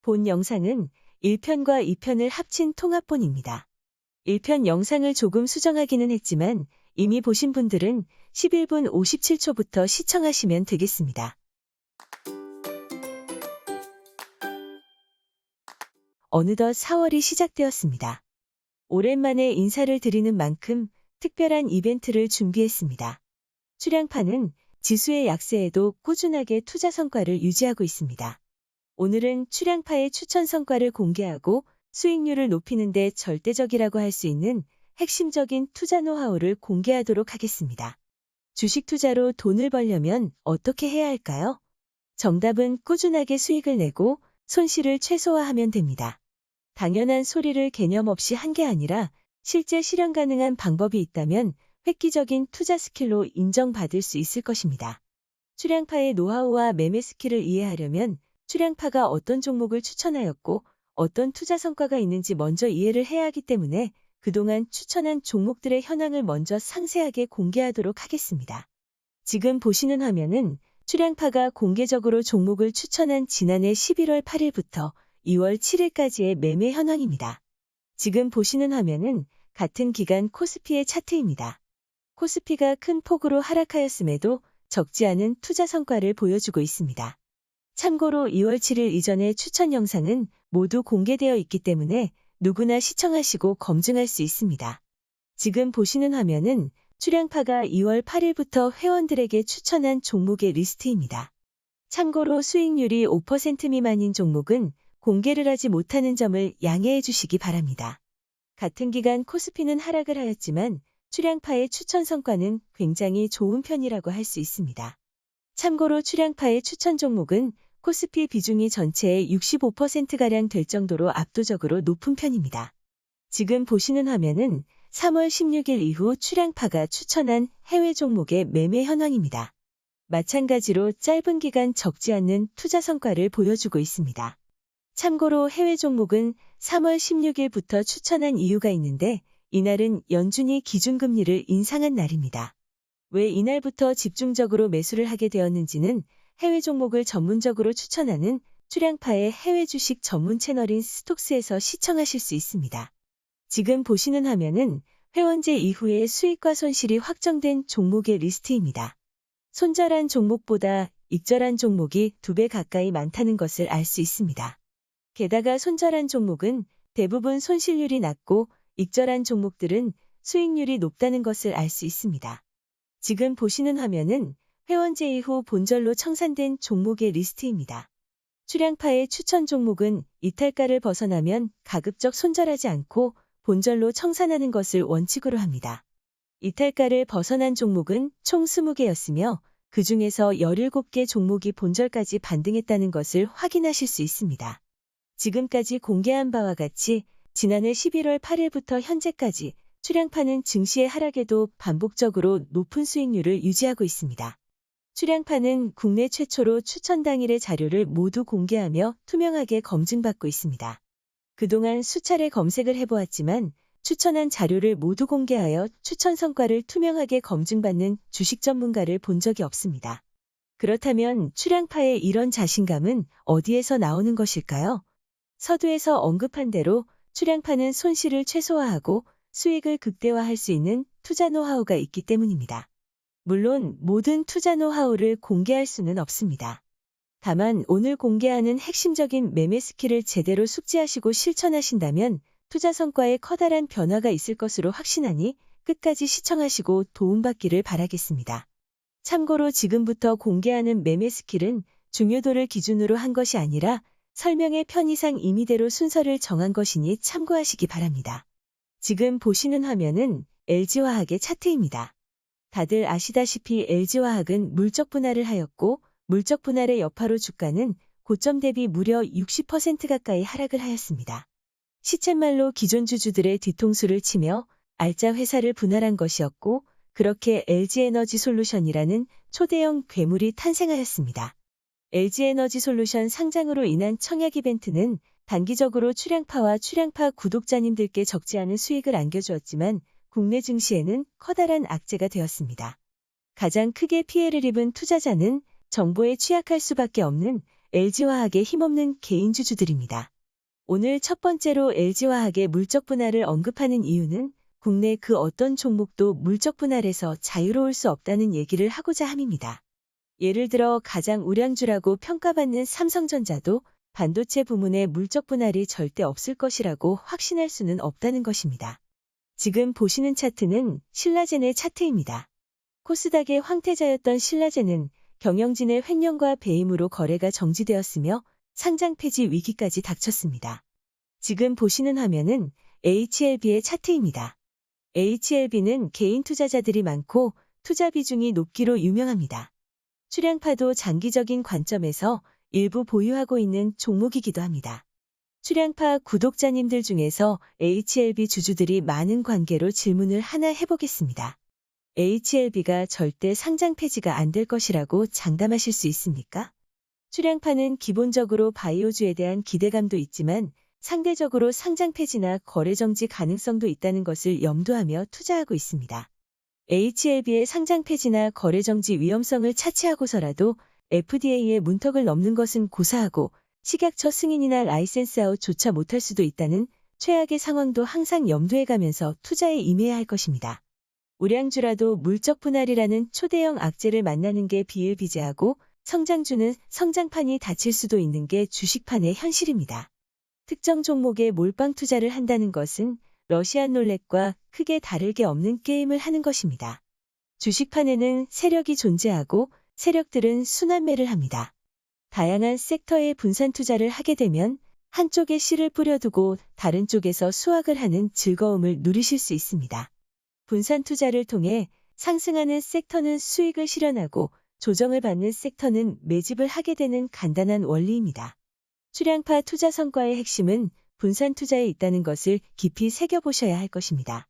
본 영상은 1편과 2편을 합친 통합본입니다. 1편 영상을 조금 수정하기는 했지만 이미 보신 분들은 11분 57초부터 시청하시면 되겠습니다. 어느덧 4월이 시작되었습니다. 오랜만에 인사를 드리는 만큼 특별한 이벤트를 준비했습니다. 출양파는 지수의 약세에도 꾸준하게 투자 성과를 유지하고 있습니다. 오늘은 출양파의 추천 성과를 공개하고 수익률을 높이는 데 절대적이라고 할 수 있는 핵심적인 투자 노하우를 공개하도록 하겠습니다. 주식 투자로 돈을 벌려면 어떻게 해야 할까요? 정답은 꾸준하게 수익을 내고 손실을 최소화하면 됩니다. 당연한 소리를 개념 없이 한 게 아니라 실제 실현 가능한 방법이 있다면 획기적인 투자 스킬로 인정받을 수 있을 것입니다. 출양파의 노하우와 매매 스킬을 이해하려면 출양파가 어떤 종목을 추천하였고 어떤 투자 성과가 있는지 먼저 이해를 해야 하기 때문에 그동안 추천한 종목들의 현황을 먼저 상세하게 공개하도록 하겠습니다. 지금 보시는 화면은 출양파가 공개적으로 종목을 추천한 지난해 11월 8일부터 2월 7일까지의 매매 현황입니다. 지금 보시는 화면은 같은 기간 코스피의 차트입니다. 코스피가 큰 폭으로 하락하였음에도 적지 않은 투자 성과를 보여주고 있습니다. 참고로 2월 7일 이전의 추천 영상은 모두 공개되어 있기 때문에 누구나 시청하시고 검증할 수 있습니다. 지금 보시는 화면은 출양파가 2월 8일부터 회원들에게 추천한 종목의 리스트입니다. 참고로 수익률이 5% 미만인 종목은 공개를 하지 못하는 점을 양해해 주시기 바랍니다. 같은 기간 코스피는 하락을 하였지만 출양파의 추천 성과는 굉장히 좋은 편이라고 할 수 있습니다. 참고로 출양파의 추천 종목은 코스피 비중이 전체의 65%가량 될 정도로 압도적으로 높은 편입니다. 지금 보시는 화면은 3월 16일 이후 출양파가 추천한 해외 종목의 매매 현황입니다. 마찬가지로 짧은 기간 적지 않는 투자 성과를 보여주고 있습니다. 참고로 해외 종목은 3월 16일부터 추천한 이유가 있는데 이날은 연준이 기준금리를 인상한 날입니다. 왜 이날부터 집중적으로 매수를 하게 되었는지는 해외 종목을 전문적으로 추천하는 출양파의 해외 주식 전문 채널인 스톡스에서 시청하실 수 있습니다. 지금 보시는 화면은 회원제 이후의 수익과 손실이 확정된 종목의 리스트입니다. 손절한 종목보다 익절한 종목이 2배 가까이 많다는 것을 알 수 있습니다. 게다가 손절한 종목은 대부분 손실률이 낮고 익절한 종목들은 수익률이 높다는 것을 알 수 있습니다. 지금 보시는 화면은 회원제 이후 본절로 청산된 종목의 리스트입니다. 출양파의 추천 종목은 이탈가를 벗어나면 가급적 손절하지 않고 본절로 청산하는 것을 원칙으로 합니다. 이탈가를 벗어난 종목은 총 20개였으며 그 중에서 17개 종목이 본절까지 반등했다는 것을 확인하실 수 있습니다. 지금까지 공개한 바와 같이 지난해 11월 8일부터 현재까지 출양파는 증시의 하락에도 반복적으로 높은 수익률을 유지하고 있습니다. 출양파는 국내 최초로 추천 당일의 자료를 모두 공개하며 투명하게 검증받고 있습니다. 그동안 수차례 검색을 해보았지만 추천한 자료를 모두 공개하여 추천 성과를 투명하게 검증받는 주식 전문가를 본 적이 없습니다. 그렇다면 출양파의 이런 자신감은 어디에서 나오는 것일까요? 서두에서 언급한 대로 출양파는 손실을 최소화하고 수익을 극대화할 수 있는 투자 노하우가 있기 때문입니다. 물론 모든 투자 노하우를 공개할 수는 없습니다. 다만 오늘 공개하는 핵심적인 매매 스킬을 제대로 숙지하시고 실천하신다면 투자 성과에 커다란 변화가 있을 것으로 확신하니 끝까지 시청하시고 도움받기를 바라겠습니다. 참고로 지금부터 공개하는 매매 스킬은 중요도를 기준으로 한 것이 아니라 설명의 편의상 임의대로 순서를 정한 것이니 참고하시기 바랍니다. 지금 보시는 화면은 LG화학의 차트입니다. 다들 아시다시피 LG화학은 물적 분할을 하였고 물적 분할의 여파로 주가는 고점 대비 무려 60% 가까이 하락을 하였습니다. 시쳇말로 기존 주주들의 뒤통수를 치며 알짜 회사를 분할한 것이었고 그렇게 LG에너지솔루션이라는 초대형 괴물이 탄생하였습니다. LG에너지솔루션 상장으로 인한 청약 이벤트는 단기적으로 출양파와 출양파 구독자님들께 적지 않은 수익을 안겨주었지만 국내 증시에는 커다란 악재가 되었습니다. 가장 크게 피해를 입은 투자자는 정보에 취약할 수밖에 없는 LG화학의 힘없는 개인주주들입니다. 오늘 첫 번째로 LG화학의 물적 분할을 언급하는 이유는 국내 그 어떤 종목도 물적 분할에서 자유로울 수 없다는 얘기를 하고자 함입니다. 예를 들어 가장 우량주라고 평가받는 삼성전자도 반도체 부문의 물적 분할이 절대 없을 것이라고 확신할 수는 없다는 것입니다. 지금 보시는 차트는 신라젠의 차트입니다. 코스닥의 황태자였던 신라젠은 경영진의 횡령과 배임으로 거래가 정지되었으며 상장 폐지 위기까지 닥쳤습니다. 지금 보시는 화면은 HLB의 차트입니다. HLB는 개인 투자자들이 많고 투자 비중이 높기로 유명합니다. 출량파도 장기적인 관점에서 일부 보유하고 있는 종목이기도 합니다. 출량파 구독자님들 중에서 HLB 주주들이 많은 관계로 질문을 하나 해보겠습니다. HLB가 절대 상장 폐지가 안 될 것이라고 장담하실 수 있습니까? 출량파는 기본적으로 바이오주에 대한 기대감도 있지만 상대적으로 상장 폐지나 거래 정지 가능성도 있다는 것을 염두하며 투자하고 있습니다. HLB의 상장 폐지나 거래 정지 위험성을 차치하고서라도 FDA의 문턱을 넘는 것은 고사하고 식약처 승인이나 라이센스 아웃조차 못할 수도 있다는 최악의 상황도 항상 염두에 가면서 투자에 임해야 할 것입니다. 우량주라도 물적 분할이라는 초대형 악재를 만나는 게 비일비재하고 성장주는 성장판이 닫힐 수도 있는 게 주식판의 현실입니다. 특정 종목에 몰빵 투자를 한다는 것은 러시안 룰렛과 크게 다를 게 없는 게임을 하는 것입니다. 주식판에는 세력이 존재하고 세력들은 순환매를 합니다. 다양한 섹터에 분산 투자를 하게 되면 한쪽에 씨를 뿌려두고 다른 쪽에서 수확을 하는 즐거움을 누리실 수 있습니다. 분산 투자를 통해 상승하는 섹터는 수익을 실현하고 조정을 받는 섹터는 매집을 하게 되는 간단한 원리입니다. 출량파 투자 성과의 핵심은 분산 투자에 있다는 것을 깊이 새겨보셔야 할 것입니다.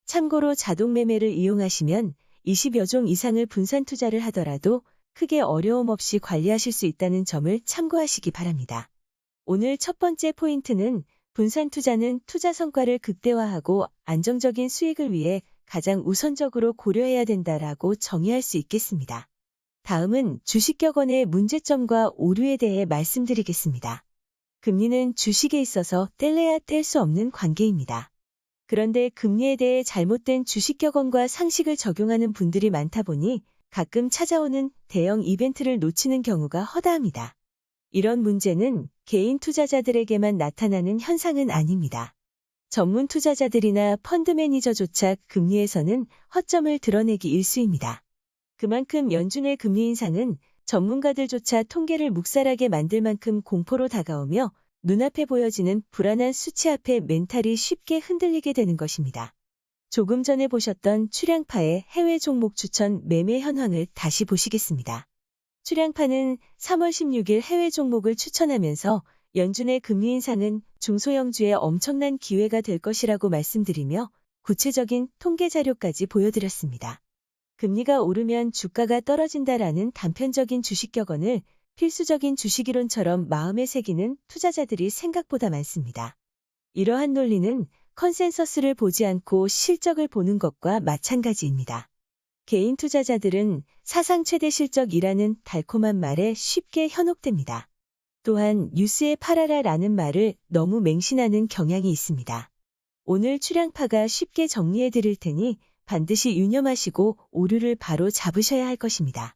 참고로 자동 매매를 이용하시면 20여 종 이상을 분산 투자를 하더라도 크게 어려움 없이 관리하실 수 있다는 점을 참고하시기 바랍니다. 오늘 첫 번째 포인트는 분산 투자는 투자 성과를 극대화하고 안정적인 수익을 위해 가장 우선적으로 고려해야 된다라고 정의할 수 있겠습니다. 다음은 주식격언의 문제점과 오류에 대해 말씀드리겠습니다. 금리는 주식에 있어서 뗄래야 뗄 수 없는 관계입니다. 그런데 금리에 대해 잘못된 주식격언과 상식을 적용하는 분들이 많다 보니 가끔 찾아오는 대형 이벤트를 놓치는 경우가 허다합니다. 이런 문제는 개인 투자자들에게만 나타나는 현상은 아닙니다. 전문 투자자들이나 펀드 매니저조차 금리에서는 허점을 드러내기 일쑤입니다. 그만큼 연준의 금리 인상은 전문가들조차 통계를 묵살하게 만들 만큼 공포로 다가오며 눈앞에 보여지는 불안한 수치 앞에 멘탈이 쉽게 흔들리게 되는 것입니다. 조금 전에 보셨던 출량파의 해외 종목 추천 매매 현황을 다시 보시겠습니다. 출량파는 3월 16일 해외 종목을 추천하면서 연준의 금리 인상은 중소형주에 엄청난 기회가 될 것이라고 말씀드리며 구체적인 통계 자료까지 보여드렸습니다. 금리가 오르면 주가가 떨어진다라는 단편적인 주식격언을 필수적인 주식이론처럼 마음에 새기는 투자자들이 생각보다 많습니다. 이러한 논리는 컨센서스를 보지 않고 실적을 보는 것과 마찬가지입니다. 개인 투자자들은 사상 최대 실적이라는 달콤한 말에 쉽게 현혹됩니다. 또한 뉴스에 팔아라라는 말을 너무 맹신하는 경향이 있습니다. 오늘 출량파가 쉽게 정리해 드릴 테니 반드시 유념하시고 오류를 바로 잡으셔야 할 것입니다.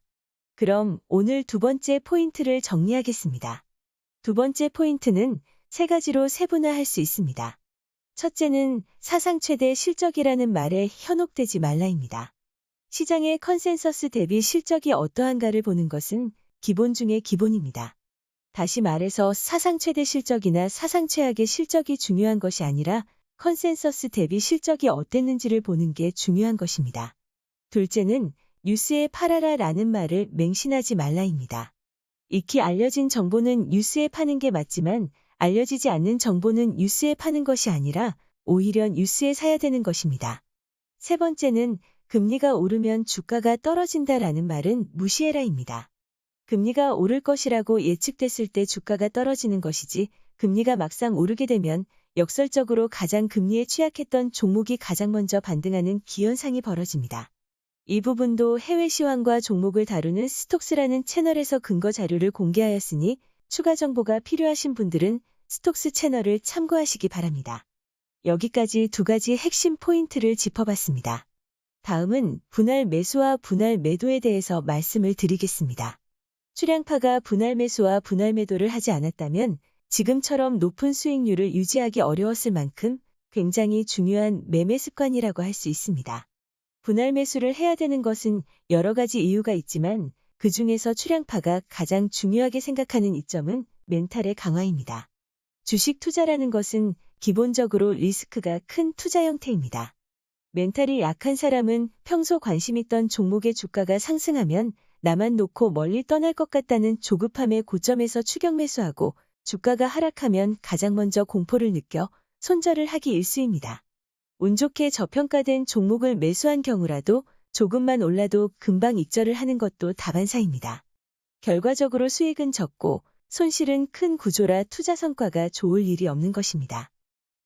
그럼 오늘 두 번째 포인트를 정리하겠습니다. 두 번째 포인트는 세 가지로 세분화할 수 있습니다. 첫째는 사상 최대 실적이라는 말에 현혹되지 말라입니다. 시장의 컨센서스 대비 실적이 어떠한가를 보는 것은 기본 중의 기본입니다. 다시 말해서 사상 최대 실적이나 사상 최악의 실적이 중요한 것이 아니라 컨센서스 대비 실적이 어땠는지를 보는 게 중요한 것입니다. 둘째는 뉴스에 팔아라라는 말을 맹신하지 말라입니다. 익히 알려진 정보는 뉴스에 파는 게 맞지만 알려지지 않는 정보는 뉴스에 파는 것이 아니라 오히려 뉴스에 사야 되는 것입니다. 세 번째는 금리가 오르면 주가가 떨어진다라는 말은 무시해라입니다. 금리가 오를 것이라고 예측됐을 때 주가가 떨어지는 것이지 금리가 막상 오르게 되면 역설적으로 가장 금리에 취약했던 종목이 가장 먼저 반등하는 기현상이 벌어집니다. 이 부분도 해외 시황과 종목을 다루는 스톡스라는 채널에서 근거 자료를 공개하였으니 추가 정보가 필요하신 분들은 스톡스 채널을 참고하시기 바랍니다. 여기까지 두 가지 핵심 포인트를 짚어봤습니다. 다음은 분할 매수와 분할 매도에 대해서 말씀을 드리겠습니다. 출향파가 분할 매수와 분할 매도를 하지 않았다면 지금처럼 높은 수익률을 유지하기 어려웠을 만큼 굉장히 중요한 매매 습관이라고 할 수 있습니다. 분할 매수를 해야 되는 것은 여러 가지 이유가 있지만 그 중에서 출향파가 가장 중요하게 생각하는 이점은 멘탈의 강화입니다. 주식 투자라는 것은 기본적으로 리스크가 큰 투자 형태입니다. 멘탈이 약한 사람은 평소 관심 있던 종목의 주가가 상승하면 나만 놓고 멀리 떠날 것 같다는 조급함의 고점에서 추격 매수하고 주가가 하락하면 가장 먼저 공포를 느껴 손절을 하기 일쑤입니다. 운 좋게 저평가된 종목을 매수한 경우라도 조금만 올라도 금방 익절을 하는 것도 다반사입니다. 결과적으로 수익은 적고 손실은 큰 구조라 투자 성과가 좋을 일이 없는 것입니다.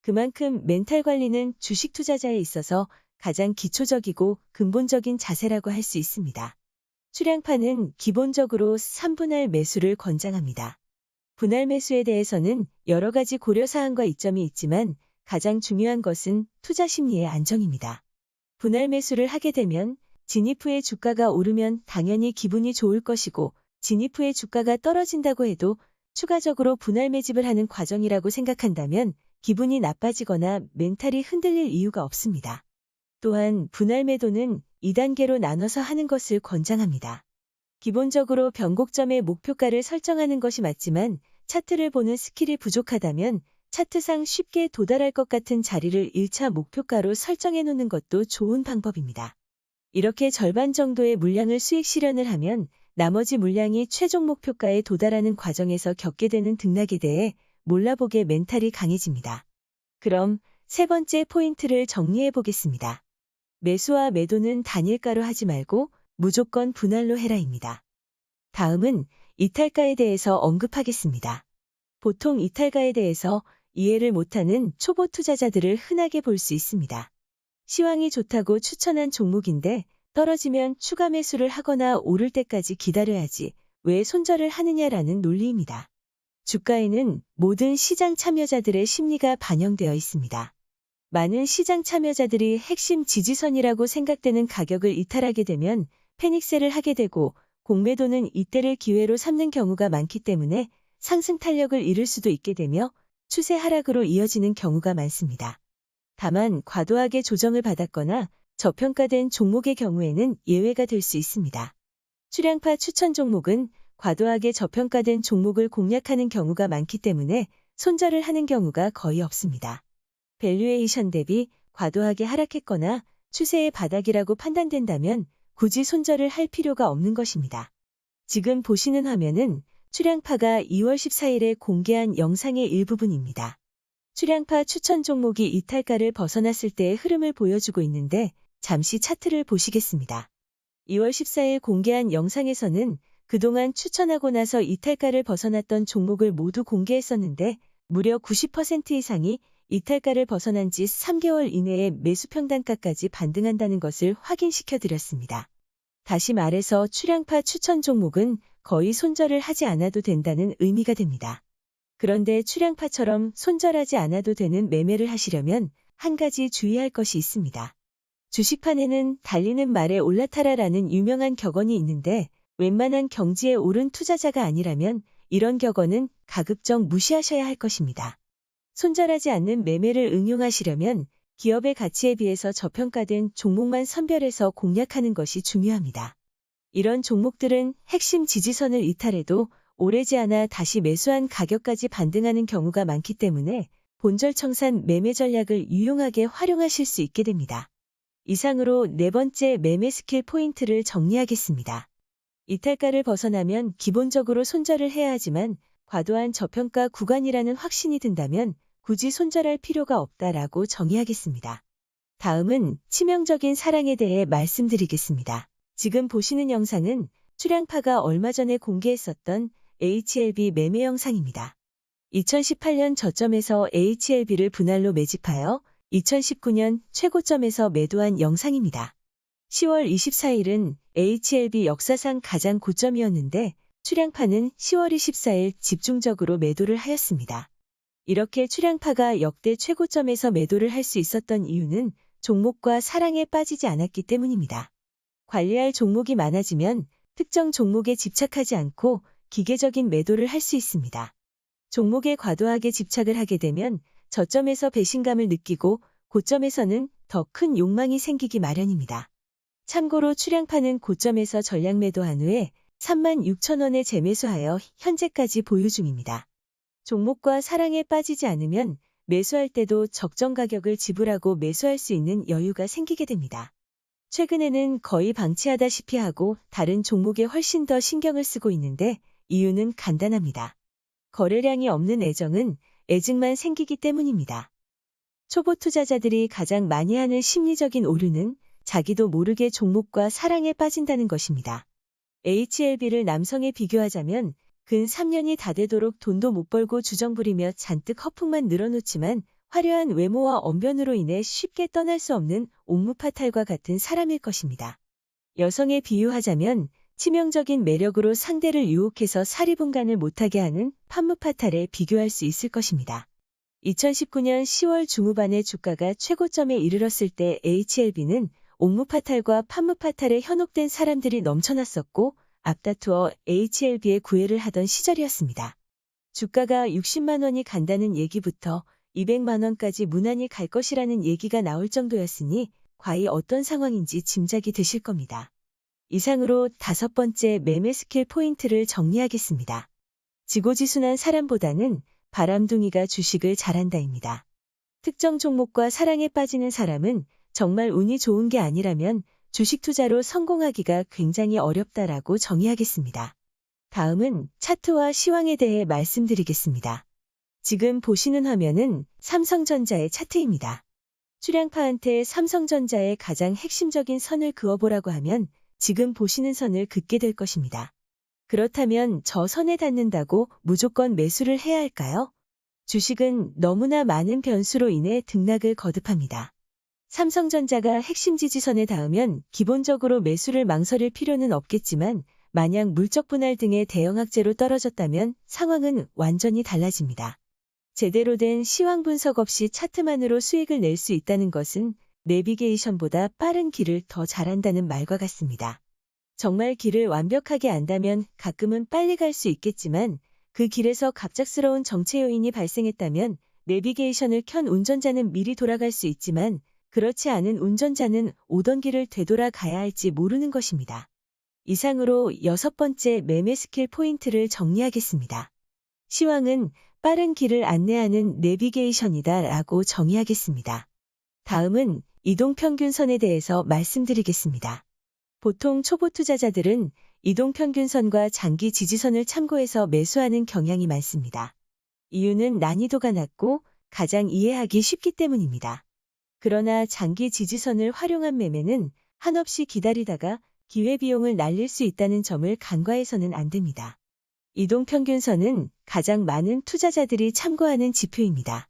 그만큼 멘탈 관리는 주식 투자자에 있어서 가장 기초적이고 근본적인 자세라고 할 수 있습니다. 출향파는 기본적으로 3분할 매수를 권장합니다. 분할 매수에 대해서는 여러 가지 고려사항과 이점이 있지만 가장 중요한 것은 투자 심리의 안정입니다. 분할 매수를 하게 되면 진입 후에 주가가 오르면 당연히 기분이 좋을 것이고 진입 후에 주가가 떨어진다고 해도 추가적으로 분할 매집을 하는 과정이라고 생각한다면 기분이 나빠지거나 멘탈이 흔들릴 이유가 없습니다. 또한 분할 매도는 2단계로 나눠서 하는 것을 권장합니다. 기본적으로 변곡점의 목표가를 설정하는 것이 맞지만 차트를 보는 스킬이 부족하다면 차트상 쉽게 도달할 것 같은 자리를 1차 목표가로 설정해 놓는 것도 좋은 방법입니다. 이렇게 절반 정도의 물량을 수익 실현을 하면 나머지 물량이 최종 목표가에 도달하는 과정에서 겪게 되는 등락에 대해 몰라보게 멘탈이 강해집니다. 그럼 세 번째 포인트를 정리해 보겠습니다. 매수와 매도는 단일가로 하지 말고 무조건 분할로 해라입니다. 다음은 이탈가에 대해서 언급하겠습니다. 보통 이탈가에 대해서 이해를 못하는 초보 투자자들을 흔하게 볼 수 있습니다. 시황이 좋다고 추천한 종목인데 떨어지면 추가 매수를 하거나 오를 때까지 기다려야지 왜 손절을 하느냐라는 논리입니다. 주가에는 모든 시장 참여자들의 심리가 반영되어 있습니다. 많은 시장 참여자들이 핵심 지지선이라고 생각되는 가격을 이탈하게 되면 패닉셀을 하게 되고 공매도는 이때를 기회로 삼는 경우가 많기 때문에 상승 탄력을 잃을 수도 있게 되며 추세 하락으로 이어지는 경우가 많습니다. 다만 과도하게 조정을 받았거나 저평가된 종목의 경우에는 예외가 될 수 있습니다. 출향파 추천 종목은 과도하게 저평가된 종목을 공략하는 경우가 많기 때문에 손절을 하는 경우가 거의 없습니다. 밸류에이션 대비 과도하게 하락했거나 추세의 바닥이라고 판단된다면 굳이 손절을 할 필요가 없는 것입니다. 지금 보시는 화면은 출향파가 2월 14일에 공개한 영상의 일부분입니다. 출향파 추천 종목이 이탈가를 벗어났을 때의 흐름을 보여주고 있는데 잠시 차트를 보시겠습니다. 2월 14일 공개한 영상에서는 그동안 추천하고 나서 이탈가를 벗어났던 종목을 모두 공개했었는데 무려 90% 이상이 이탈가를 벗어난 지 3개월 이내에 매수 평단가까지 반등한다는 것을 확인시켜 드렸습니다. 다시 말해서 출향파 추천 종목은 거의 손절을 하지 않아도 된다는 의미가 됩니다. 그런데 출향파처럼 손절하지 않아도 되는 매매를 하시려면 한 가지 주의할 것이 있습니다. 주식판에는 달리는 말에 올라타라라는 유명한 격언이 있는데 웬만한 경지에 오른 투자자가 아니라면 이런 격언은 가급적 무시하셔야 할 것입니다. 손절하지 않는 매매를 응용하시려면 기업의 가치에 비해서 저평가된 종목만 선별해서 공략하는 것이 중요합니다. 이런 종목들은 핵심 지지선을 이탈해도 오래지 않아 다시 매수한 가격까지 반등하는 경우가 많기 때문에 본절청산 매매 전략을 유용하게 활용하실 수 있게 됩니다. 이상으로 네 번째 매매 스킬 포인트를 정리하겠습니다. 이탈가를 벗어나면 기본적으로 손절을 해야 하지만 과도한 저평가 구간이라는 확신이 든다면 굳이 손절할 필요가 없다라고 정의하겠습니다. 다음은 치명적인 사랑에 대해 말씀드리겠습니다. 지금 보시는 영상은 출향파가 얼마 전에 공개했었던 HLB 매매 영상입니다. 2018년 저점에서 HLB를 분할로 매집하여 2019년 최고점에서 매도한 영상입니다. 10월 24일은 HLB 역사상 가장 고점이었는데 출향파는 10월 24일 집중적으로 매도를 하였습니다. 이렇게 출향파가 역대 최고점에서 매도를 할 수 있었던 이유는 종목과 사랑에 빠지지 않았기 때문입니다. 관리할 종목이 많아지면 특정 종목에 집착하지 않고 기계적인 매도를 할 수 있습니다. 종목에 과도하게 집착을 하게 되면 저점에서 배신감을 느끼고 고점에서는 더 큰 욕망이 생기기 마련입니다. 참고로 출향파는 고점에서 전량 매도한 후에 36,000원에 재매수하여 현재까지 보유 중입니다. 종목과 사랑에 빠지지 않으면 매수할 때도 적정 가격을 지불하고 매수할 수 있는 여유가 생기게 됩니다. 최근에는 거의 방치하다시피 하고 다른 종목에 훨씬 더 신경을 쓰고 있는데 이유는 간단합니다. 거래량이 없는 애증만 생기기 때문입니다. 초보 투자자들이 가장 많이 하는 심리적인 오류는 자기도 모르게 종목과 사랑에 빠진다는 것입니다. HLB를 남성에 비교하자면 근 3년이 다 되도록 돈도 못 벌고 주정 부리며 잔뜩 허풍만 늘어놓지만 화려한 외모와 언변으로 인해 쉽게 떠날 수 없는 옥무파탈과 같은 사람일 것입니다. 여성에 비유하자면 치명적인 매력으로 상대를 유혹해서 사리분간을 못하게 하는 판무파탈에 비교할 수 있을 것입니다. 2019년 10월 중후반에 주가가 최고점에 이르렀을 때 HLB는 옥무파탈과 판무파탈에 현혹된 사람들이 넘쳐났었고 앞다투어 HLB의 구애를 하던 시절이었습니다. 주가가 60만 원이 간다는 얘기부터 200만 원까지 무난히 갈 것이라는 얘기가 나올 정도였으니 과히 어떤 상황인지 짐작이 되실 겁니다. 이상으로 5번째 매매 스킬 포인트를 정리하겠습니다. 지고지순한 사람보다는 바람둥이가 주식을 잘한다입니다. 특정 종목과 사랑에 빠지는 사람은 정말 운이 좋은 게 아니라면 주식 투자로 성공하기가 굉장히 어렵다라고 정의하겠습니다. 다음은 차트와 시황에 대해 말씀드리겠습니다. 지금 보시는 화면은 삼성전자의 차트입니다. 출향파한테 삼성전자의 가장 핵심적인 선을 그어보라고 하면 지금 보시는 선을 긋게 될 것입니다. 그렇다면 저 선에 닿는다고 무조건 매수를 해야 할까요? 주식은 너무나 많은 변수로 인해 등락을 거듭합니다. 삼성전자가 핵심 지지선에 닿으면 기본적으로 매수를 망설일 필요는 없겠지만 만약 물적 분할 등의 대형 악재로 떨어졌다면 상황은 완전히 달라집니다. 제대로 된 시황 분석 없이 차트만으로 수익을 낼 수 있다는 것은 내비게이션보다 빠른 길을 더 잘한다는 말과 같습니다. 정말 길을 완벽하게 안다면 가끔은 빨리 갈 수 있겠지만 그 길에서 갑작스러운 정체 요인이 발생했다면 내비게이션을 켠 운전자는 미리 돌아갈 수 있지만 그렇지 않은 운전자는 오던 길을 되돌아 가야 할지 모르는 것입니다. 이상으로 6번째 매매 스킬 포인트를 정리하겠습니다. 시황은 빠른 길을 안내하는 내비게이션이다 라고 정의하겠습니다. 다음은 이동평균선에 대해서 말씀드리겠습니다. 보통 초보 투자자들은 이동평균선과 장기 지지선을 참고해서 매수하는 경향이 많습니다. 이유는 난이도가 낮고 가장 이해하기 쉽기 때문입니다. 그러나 장기 지지선을 활용한 매매는 한없이 기다리다가 기회비용을 날릴 수 있다는 점을 간과해서는 안 됩니다. 이동평균선은 가장 많은 투자자들이 참고하는 지표입니다.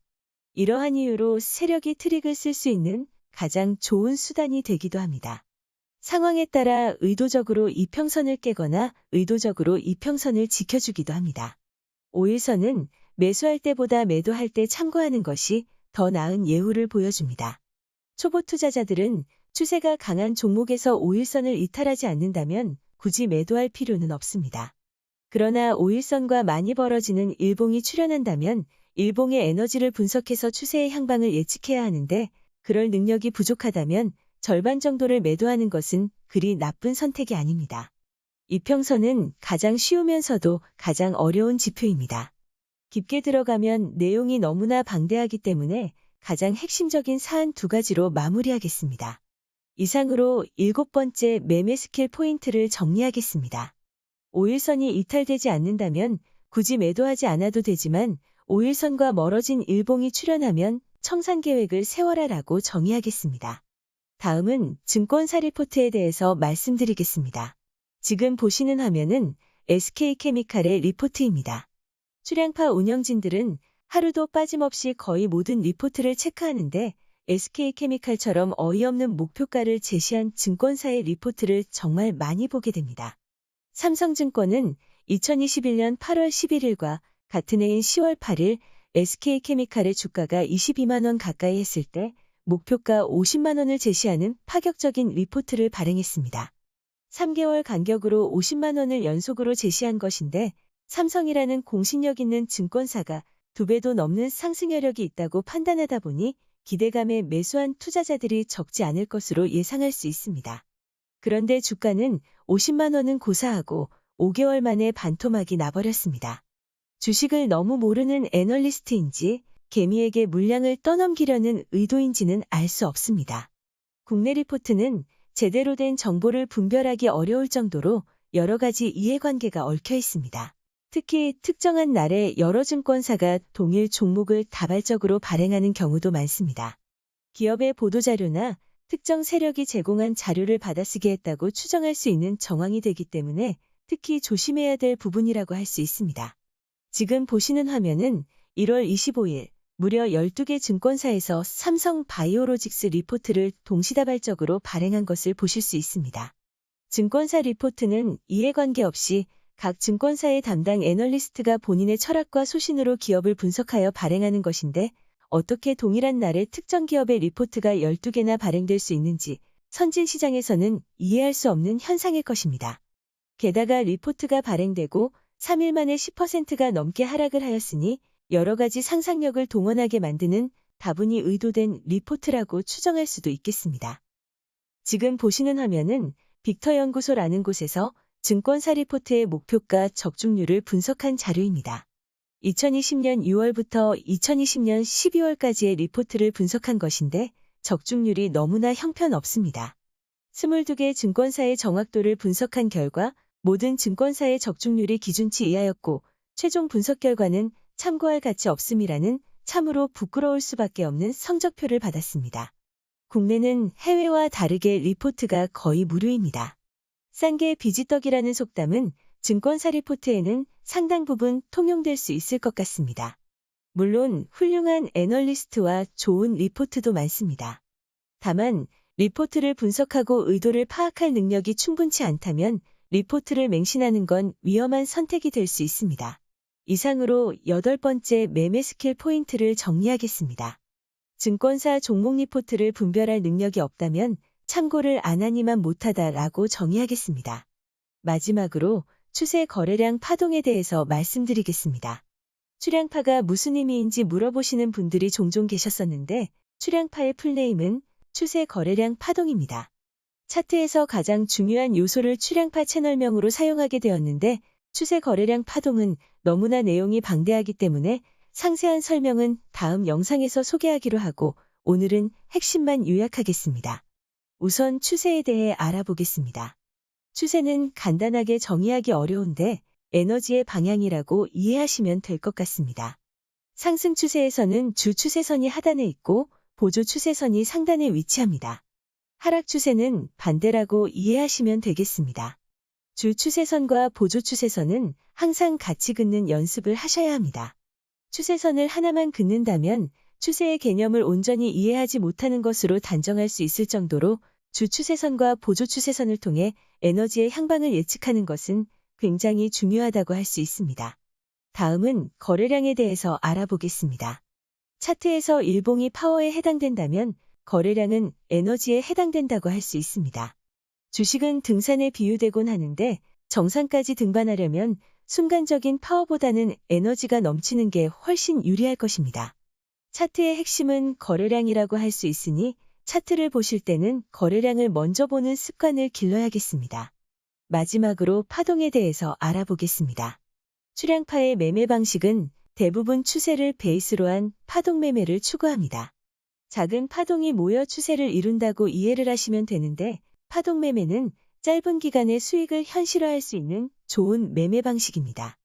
이러한 이유로 세력이 트릭을 쓸 수 있는 가장 좋은 수단이 되기도 합니다. 상황에 따라 의도적으로 이평선을 깨거나 의도적으로 이평선을 지켜주기도 합니다. 5일선은 매수할 때보다 매도할 때 참고하는 것이 더 나은 예후를 보여줍니다. 초보 투자자들은 추세가 강한 종목에서 5일선을 이탈하지 않는다면 굳이 매도할 필요는 없습니다. 그러나 5일선과 많이 벌어지는 일봉이 출현한다면 일봉의 에너지를 분석해서 추세의 향방을 예측해야 하는데 그럴 능력이 부족하다면 절반 정도를 매도하는 것은 그리 나쁜 선택이 아닙니다. 이평선은 가장 쉬우면서도 가장 어려운 지표입니다. 깊게 들어가면 내용이 너무나 방대하기 때문에 가장 핵심적인 사안 2가지로 마무리하겠습니다. 이상으로 7번째 매매 스킬 포인트를 정리하겠습니다. 5일선이 이탈되지 않는다면 굳이 매도하지 않아도 되지만 5일선과 멀어진 일봉이 출현하면 청산 계획을 세워라라고 정의하겠습니다. 다음은 증권사 리포트에 대해서 말씀드리겠습니다. 지금 보시는 화면은 SK케미칼의 리포트입니다. 출향파 운영진들은 하루도 빠짐없이 거의 모든 리포트를 체크하는데 SK케미칼처럼 어이없는 목표가를 제시한 증권사의 리포트를 정말 많이 보게 됩니다. 삼성증권은 2021년 8월 11일과 같은 해인 10월 8일 SK케미칼의 주가가 22만 원 가까이 했을 때 목표가 50만 원을 제시하는 파격적인 리포트를 발행했습니다. 3개월 간격으로 50만 원을 연속으로 제시한 것인데 삼성이라는 공신력 있는 증권사가 2배도 넘는 상승 여력이 있다고 판단하다 보니 기대감에 매수한 투자자들이 적지 않을 것으로 예상할 수 있습니다. 그런데 주가는 50만 원은 고사하고 5개월 만에 반토막이 나버렸습니다. 주식을 너무 모르는 애널리스트인지 개미에게 물량을 떠넘기려는 의도인지는 알 수 없습니다. 국내 리포트는 제대로 된 정보를 분별하기 어려울 정도로 여러 가지 이해관계가 얽혀 있습니다. 특히 특정한 날에 여러 증권사가 동일 종목을 다발적으로 발행하는 경우도 많습니다. 기업의 보도자료나 특정 세력이 제공한 자료를 받아쓰게 했다고 추정할 수 있는 정황이 되기 때문에 특히 조심해야 될 부분이라고 할 수 있습니다. 지금 보시는 화면은 1월 25일 무려 12개 증권사에서 삼성 바이오로직스 리포트를 동시다발적으로 발행한 것을 보실 수 있습니다. 증권사 리포트는 이해관계 없이 각 증권사의 담당 애널리스트가 본인의 철학과 소신으로 기업을 분석하여 발행하는 것인데 어떻게 동일한 날에 특정 기업의 리포트가 12개나 발행될 수 있는지 선진 시장에서는 이해할 수 없는 현상일 것입니다. 게다가 리포트가 발행되고 3일 만에 10%가 넘게 하락을 하였으니 여러 가지 상상력을 동원하게 만드는 다분히 의도된 리포트라고 추정할 수도 있겠습니다. 지금 보시는 화면은 빅터연구소라는 곳에서 증권사 리포트의 목표가 적중률을 분석한 자료입니다. 2020년 6월부터 2020년 12월까지의 리포트를 분석한 것인데 적중률이 너무나 형편없습니다. 22개 증권사의 정확도를 분석한 결과 모든 증권사의 적중률이 기준치 이하였고 최종 분석 결과는 참고할 가치 없음이라는 참으로 부끄러울 수밖에 없는 성적표를 받았습니다. 국내는 해외와 다르게 리포트가 거의 무료입니다. 싼 게 비지떡이라는 속담은 증권사 리포트에는 상당 부분 통용될 수 있을 것 같습니다. 물론 훌륭한 애널리스트와 좋은 리포트도 많습니다. 다만 리포트를 분석하고 의도를 파악할 능력이 충분치 않다면 리포트를 맹신하는 건 위험한 선택이 될 수 있습니다. 이상으로 8번째 매매 스킬 포인트를 정리하겠습니다. 증권사 종목 리포트를 분별할 능력이 없다면 참고를 안 하니만 못하다라고 정의하겠습니다. 마지막으로 추세 거래량 파동에 대해서 말씀드리겠습니다. 추량파가 무슨 의미인지 물어보시는 분들이 종종 계셨었는데 추량파의 풀네임은 추세 거래량 파동입니다. 차트에서 가장 중요한 요소를 추량파 채널명으로 사용하게 되었는데 추세 거래량 파동은 너무나 내용이 방대하기 때문에 상세한 설명은 다음 영상에서 소개하기로 하고 오늘은 핵심만 요약하겠습니다. 우선 추세에 대해 알아보겠습니다. 추세는 간단하게 정의하기 어려운데 에너지의 방향이라고 이해하시면 될 것 같습니다. 상승 추세에서는 주 추세선이 하단에 있고 보조 추세선이 상단에 위치합니다. 하락 추세는 반대라고 이해하시면 되겠습니다. 주 추세선과 보조 추세선은 항상 같이 긋는 연습을 하셔야 합니다. 추세선을 하나만 긋는다면 추세의 개념을 온전히 이해하지 못하는 것으로 단정할 수 있을 정도로 주 추세선과 보조 추세선을 통해 에너지의 향방을 예측하는 것은 굉장히 중요하다고 할 수 있습니다. 다음은 거래량에 대해서 알아보겠습니다. 차트에서 일봉이 파워에 해당된다면 거래량은 에너지에 해당된다고 할 수 있습니다. 주식은 등산에 비유되곤 하는데 정상까지 등반하려면 순간적인 파워보다는 에너지가 넘치는 게 훨씬 유리할 것입니다. 차트의 핵심은 거래량이라고 할 수 있으니 차트를 보실 때는 거래량을 먼저 보는 습관을 길러야겠습니다. 마지막으로 파동에 대해서 알아보겠습니다. 추량파의 매매 방식은 대부분 추세를 베이스로 한 파동 매매를 추구합니다. 작은 파동이 모여 추세를 이룬다고 이해를 하시면 되는데 파동 매매는 짧은 기간에 수익을 현실화할 수 있는 좋은 매매 방식입니다.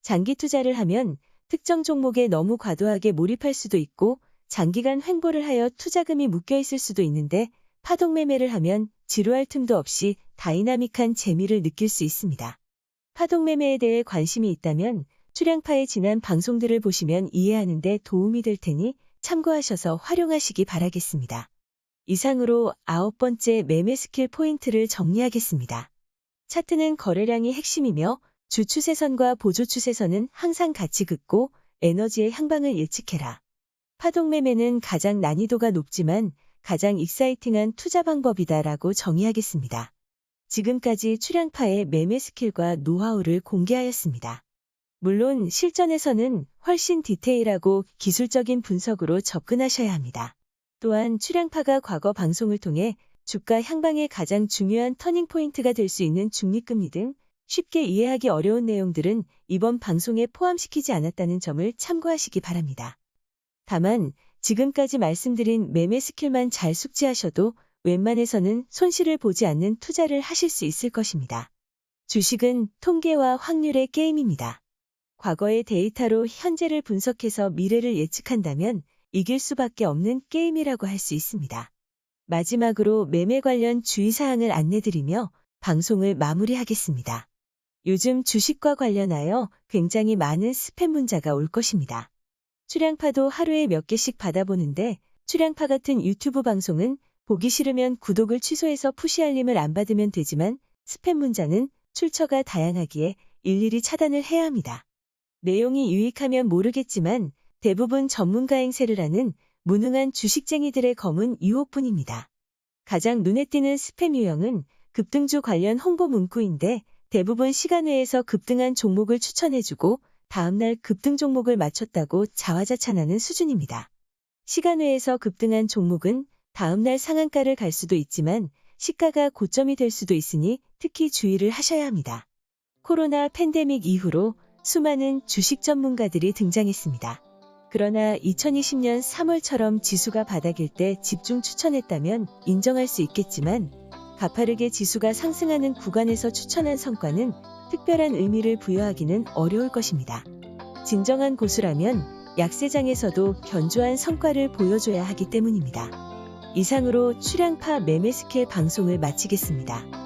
장기 투자를 하면 특정 종목에 너무 과도하게 몰입할 수도 있고 장기간 횡보를 하여 투자금이 묶여 있을 수도 있는데 파동 매매를 하면 지루할 틈도 없이 다이나믹한 재미를 느낄 수 있습니다. 파동 매매에 대해 관심이 있다면 추량파의 지난 방송들을 보시면 이해하는 데 도움이 될 테니 참고하셔서 활용하시기 바라겠습니다. 이상으로 9번째 매매 스킬 포인트를 정리하겠습니다. 차트는 거래량이 핵심이며 주 추세선과 보조 추세선은 항상 같이 긋고 에너지의 향방을 예측해라. 파동 매매는 가장 난이도가 높지만 가장 익사이팅한 투자 방법이다라고 정의하겠습니다. 지금까지 출향파의 매매 스킬과 노하우를 공개하였습니다. 물론 실전에서는 훨씬 디테일하고 기술적인 분석으로 접근하셔야 합니다. 또한 출향파가 과거 방송을 통해 주가 향방의 가장 중요한 터닝포인트가 될 수 있는 중립금리 등 쉽게 이해하기 어려운 내용들은 이번 방송에 포함시키지 않았다는 점을 참고하시기 바랍니다. 다만 지금까지 말씀드린 매매 스킬만 잘 숙지하셔도 웬만해서는 손실을 보지 않는 투자를 하실 수 있을 것입니다. 주식은 통계와 확률의 게임입니다. 과거의 데이터로 현재를 분석해서 미래를 예측한다면 이길 수밖에 없는 게임이라고 할 수 있습니다. 마지막으로 매매 관련 주의사항을 안내드리며 방송을 마무리하겠습니다. 요즘 주식과 관련하여 굉장히 많은 스팸 문자가 올 것입니다. 출향파도 하루에 몇 개씩 받아보는데 출향파 같은 유튜브 방송은 보기 싫으면 구독을 취소해서 푸시 알림을 안 받으면 되지만 스팸 문자는 출처가 다양하기에 일일이 차단을 해야 합니다. 내용이 유익하면 모르겠지만 대부분 전문가 행세를 하는 무능한 주식쟁이들의 검은 유혹뿐입니다. 가장 눈에 띄는 스팸 유형은 급등주 관련 홍보 문구인데 대부분 시간 외에서 급등한 종목을 추천해주고 다음날 급등 종목을 맞췄다고 자화자찬하는 수준입니다. 시간 외에서 급등한 종목은 다음날 상한가를 갈 수도 있지만 시가가 고점이 될 수도 있으니 특히 주의를 하셔야 합니다. 코로나 팬데믹 이후로 수많은 주식 전문가들이 등장했습니다. 그러나 2020년 3월처럼 지수가 바닥일 때 집중 추천했다면 인정할 수 있겠지만 가파르게 지수가 상승하는 구간에서 추천한 성과는 특별한 의미를 부여하기는 어려울 것입니다. 진정한 고수라면 약세장에서도 견조한 성과를 보여줘야 하기 때문입니다. 이상으로 출향파 매매 스킬 방송을 마치겠습니다.